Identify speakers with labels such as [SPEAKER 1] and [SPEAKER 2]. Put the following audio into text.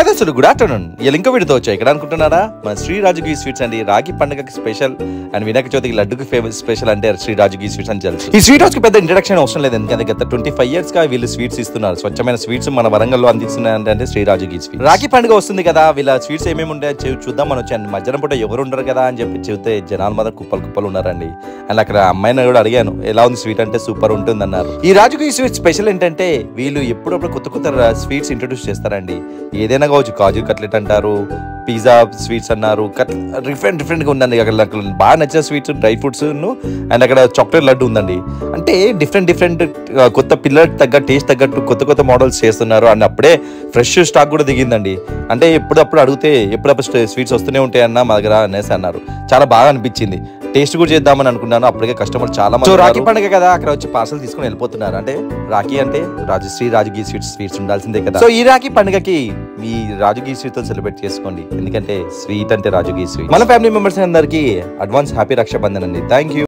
[SPEAKER 1] Hi దోస్తులు, good afternoon. ఇలా ఇంకో వీడియోతో వచ్చాయి ఇక్కడ అనుకుంటున్నారా? మన శ్రీ రాజుగి స్వీట్స్ అండి. రాఖీ పండుగకి స్పెషల్ అండ్ వినాయక చవితికి లడ్డుకి ఫేమస్ స్పెషల్ అంటే శ్రీ రాజుగి స్వీట్స్ అని తెలుసు. ఈ స్వీట్ హౌస్ కి పెద్ద ఇంట్రడక్షన్ అవసరం లేదు, ఎందుకంటే గత 25 years గా వీళ్ళు స్వీట్స్ ఇస్తున్నారు. స్వచ్ఛమైన స్వీట్స్ మన వరంగల్లో అందిస్తున్నారు అంటే శ్రీ రాజుగి స్వీట్స్. రాఖీ పండుగ వస్తుంది కదా, వీళ్ళ స్వీట్స్ ఏమేమి ఉంటాయో చూద్దాం మనం వచ్చాను. మధ్యాహ్నం పూట ఎవరు ఉండరు కదా అని చెప్పి చెబితే జనాలు మాత్రం కుప్పలు ఉన్నారండి. అండ్ అక్కడ అమ్మాయిని కూడా అడిగాను, ఎలా ఉంది స్వీట్ అంటే సూపర్ ఉంటుంది అన్నారు. ఈ రాజుగి స్వీట్ స్పెషల్ ఏంటంటే వీళ్ళు ఎప్పుడప్పుడు కొత్త స్వీట్స్ ఇంట్రొడ్యూస్ చేస్తారండి. ఏదైనా కావచ్చు, కాజు కట్లెట్ అంటారు, పిజ్జా స్వీట్స్ అన్నారు, డిఫరెంట్గా ఉందండి. అక్కడ నాకు బాగా నచ్చిన స్వీట్స్ డ్రై ఫ్రూట్స్ అండ్ అక్కడ చాక్లెట్ లడ్డు ఉందండి. అంటే డిఫరెంట్ కొత్త పిల్లలకి తగ్గ టేస్ట్ తగ్గట్టు కొత్త మోడల్స్ చేస్తున్నారు. అండ్ అప్పుడే ఫ్రెష్ స్టాక్ కూడా దిగిందండి. అంటే ఎప్పుడప్పుడు అడిగితే ఎప్పుడప్పుడు స్వీట్స్ వస్తూనే ఉంటాయన్న మా దగ్గర అనేసి అన్నారు. చాలా బాగా అనిపించింది. టేస్ట్ కూడా చేద్దామని అనుకున్నాను. అప్పటికే కస్టమర్ చాలా మంది. సో రాఖీ పండుగ కదా, అక్కడ వచ్చి పార్సల్ తీసుకుని వెళ్ళిపోతున్నారు. అంటే రాఖీ అంటే శ్రీ రాజుగి స్వీట్స్ ఉండాల్సిందే కదా. సో ఈ రాఖీ పండుగకి మీ రాజుగి స్వీట్ తో సెలబ్రేట్ చేసుకోండి, ఎందుకంటే స్వీట్ అంటే రాజుగి స్వీట్. మన ఫ్యామిలీ మెంబర్స్ అందరికీ అడ్వాన్స్ హ్యాపీ రక్షాబంధన్ అండి. Thank you.